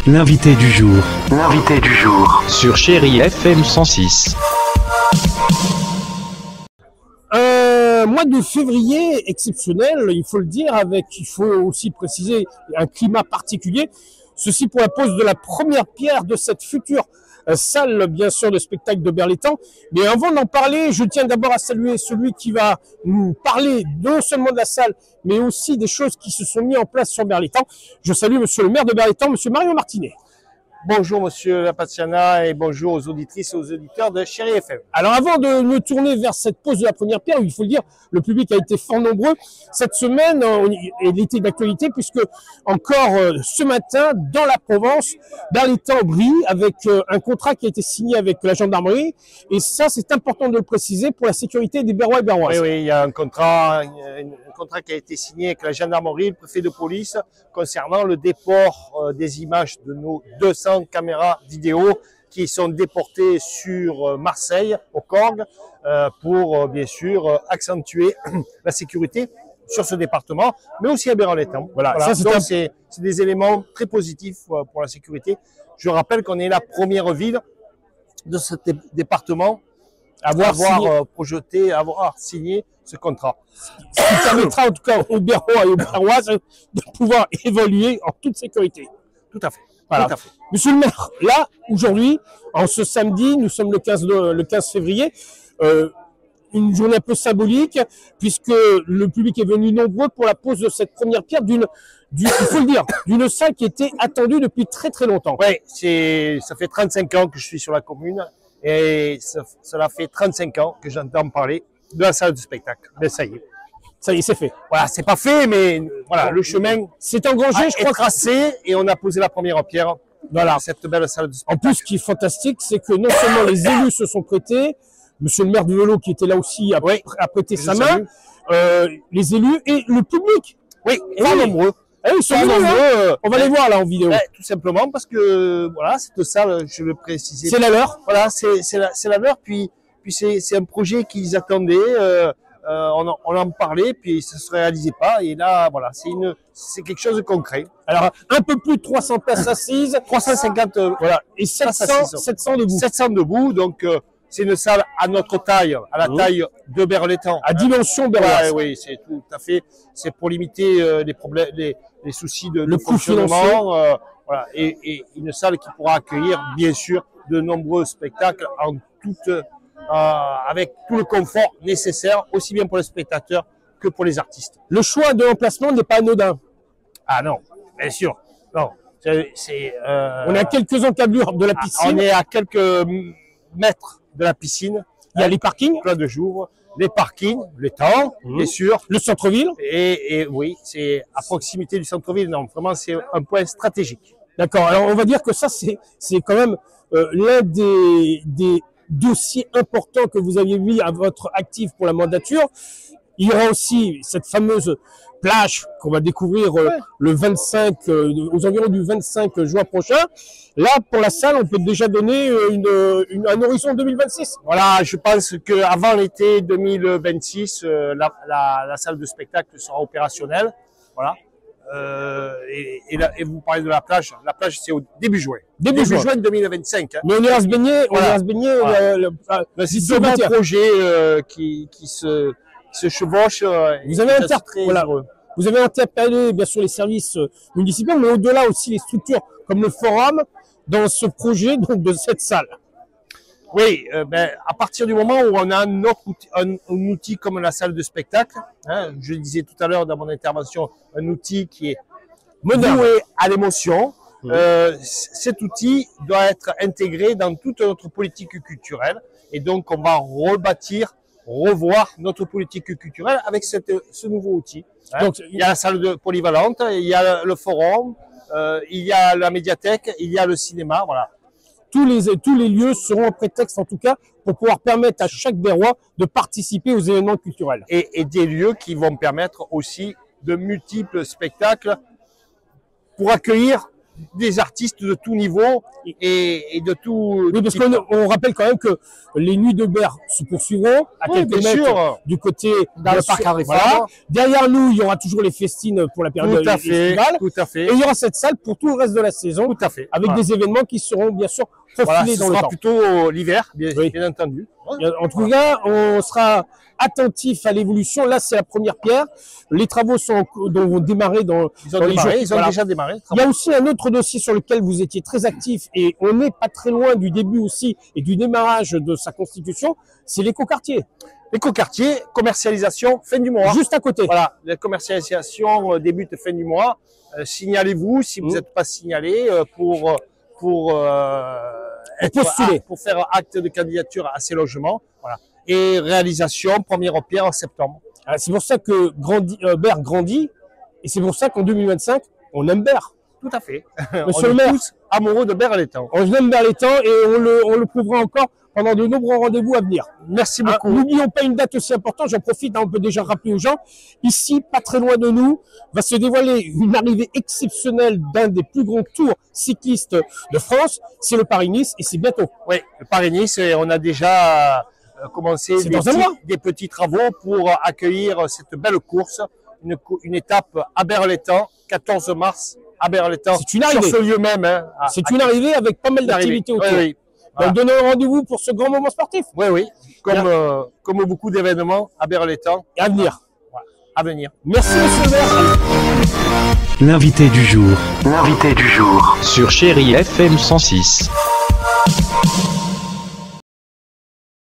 L'invité du jour. L'invité du jour. Sur Chérie FM 106. Un mois de février exceptionnel, il faut le dire, avec, il faut aussi préciser, un climat particulier. Ceci pour la pose de la première pierre de cette future salle, bien sûr, de spectacle de Berlétan. Mais avant d'en parler, je tiens d'abord à saluer celui qui va nous parler non seulement de la salle, mais aussi des choses qui se sont mises en place sur Berlétan. Je salue monsieur le maire de Berlétan, monsieur Mario Martinet. Bonjour Monsieur Lapatiana et bonjour aux auditrices et aux auditeurs de Chérie FM. Alors avant de me tourner vers cette pose de la première pierre, il faut le dire, le public a été fort nombreux cette semaine et l'été d'actualité, puisque encore ce matin, dans la Provence, Berlétan brille avec un contrat qui a été signé avec la gendarmerie. Et ça, c'est important de le préciser pour la sécurité des Berrois et Berroises. Oui, il y a un contrat qui a été signé avec la gendarmerie, le préfet de police, concernant le déport des images de nos 200 caméras vidéo qui sont déportées sur Marseille, au Corgue, pour bien sûr accentuer la sécurité sur ce département, mais aussi à Berlétan. Voilà. Donc c'est des éléments très positifs pour la sécurité. Je rappelle qu'on est la première ville de ce département à avoir projeté, à avoir signé ce contrat. Ce qui permettra en tout cas aux Berrois et aux Berroises de pouvoir évoluer en toute sécurité. Tout à fait. Voilà. Tout à fait. Monsieur le maire, là, aujourd'hui, en ce samedi, nous sommes le 15 février, une journée un peu symbolique, puisque le public est venu nombreux pour la pose de cette première pierre il faut le dire, d'une salle qui était attendue depuis très très longtemps. Oui, ça fait 35 ans que je suis sur la commune, et cela fait 35 ans que j'entends parler de la salle de spectacle. Mais ça y est. Ça y est, c'est fait. Voilà, c'est pas fait, mais voilà, le chemin c'est engagé, je crois, tracé, et on a posé la première pierre. Voilà, cette belle salle de spectacle. En plus, ce qui est fantastique, c'est que non seulement les élus se sont prêtés, monsieur le maire de Velot qui était là aussi a prêté sa main, les élus et le public. Oui, pas nombreux. Ils sont nombreux. On va les voir là en vidéo. Tout simplement parce que voilà, cette salle, je le précisais. C'est la leur. Voilà, c'est la leur. Puis c'est un projet qu'ils attendaient. On en parlait, puis ça se réalisait pas. Et là, voilà, c'est quelque chose de concret. Alors, un peu plus de 300 places assises, 350, voilà, et 700 debout. 700 debout, donc c'est une salle à notre taille, à la taille de Berlétan. À dimension berroise. Oui, c'est tout à fait. C'est pour limiter les problèmes, les soucis de fonctionnement. Voilà, et une salle qui pourra accueillir, bien sûr, de nombreux spectacles en toute avec tout le confort nécessaire, aussi bien pour les spectateurs que pour les artistes. Le choix de l'emplacement n'est pas anodin. Ah non, bien sûr. Non, on est à quelques encablures de la piscine. On est à quelques mètres de la piscine. Il y a les parkings. Plein de jours. Les parkings, les temps, bien sûr. Le centre-ville. Et oui, c'est à proximité du centre-ville. Non, vraiment, c'est un point stratégique. D'accord. Alors, on va dire que ça, c'est quand même l'un des dossiers importants que vous aviez mis à votre actif pour la mandature. Il y aura aussi cette fameuse plage qu'on va découvrir le 25, aux environs du 25 juin prochain. Là, pour la salle, on peut déjà donner un horizon 2026. Voilà, je pense qu'avant l'été 2026, la salle de spectacle sera opérationnelle. Voilà. Et vous parlez de la plage. La plage, c'est au début juin. Début juin 2025. Hein. Mais on ira se baigner. On ira se baigner. C'est deux bons projets qui se chevauchent. Vous avez interpellé bien sûr les services municipaux, mais au-delà aussi les structures comme le forum dans ce projet donc de cette salle. Oui, à partir du moment où on a un outil comme la salle de spectacle, hein, je le disais tout à l'heure dans mon intervention, un outil qui est voué à l'émotion, cet outil doit être intégré dans toute notre politique culturelle, et donc on va revoir notre politique culturelle avec ce nouveau outil. Hein. Donc il y a la salle polyvalente, il y a le forum, il y a la médiathèque, il y a le cinéma, voilà. Tous les lieux seront un prétexte, en tout cas, pour pouvoir permettre à chaque Berrois de participer aux événements culturels. Et des lieux qui vont permettre aussi de multiples spectacles pour accueillir des artistes de tout niveau et de tout. Oui, parce qu'on rappelle quand même que les nuits de Berre se poursuivront à quelques mètres du côté dans le parc Harry Ford. Voilà. Derrière nous, il y aura toujours les festines pour la période estivale. Tout à fait. Et il y aura cette salle pour tout le reste de la saison. Tout à fait. Avec des événements qui seront bien sûr profilés dans le temps. Plutôt l'hiver, bien entendu. En tout cas, on sera attentif à l'évolution. Là, c'est la première pierre. Les travaux vont démarrer dans les jours. Ils ont déjà démarré. Il y a aussi un autre dossier sur lequel vous étiez très actif et on n'est pas très loin du début aussi et du démarrage de sa constitution. C'est l'écoquartier. L'écoquartier, commercialisation, fin du mois. Juste à côté. Voilà, la commercialisation débute fin du mois. Signalez-vous si vous n'êtes pas signalé pour faire acte de candidature à ces logements. Voilà. Et réalisation, première pierre en septembre. C'est pour ça que Berre grandit et c'est pour ça qu'en 2025, on aime Berre. Tout à fait. Monsieur le maire, tous amoureux de Berre-l'Étang. On aime Berre-l'Étang et on le prouvera encore pendant de nombreux rendez-vous à venir. Merci beaucoup. N'oublions pas une date aussi importante, j'en profite, on peut déjà rappeler aux gens. Ici, pas très loin de nous, va se dévoiler une arrivée exceptionnelle d'un des plus grands tours cyclistes de France. C'est le Paris-Nice et c'est bientôt. Oui, le Paris-Nice, on a déjà commencé des petits travaux pour accueillir cette belle course. Une étape à Berre-l'Étang, 14 mars à Berre-l'Étang. C'est une arrivée. Sur ce lieu même. Hein, c'est une arrivée avec pas mal d'activités autour. Oui. Voilà. Donc, donnons rendez-vous pour ce grand moment sportif. Oui. Comme beaucoup d'événements à Berre-l'Étang. Et à venir. Voilà. À venir. Merci, monsieur le maire. L'invité du jour. Sur Chérie FM 106.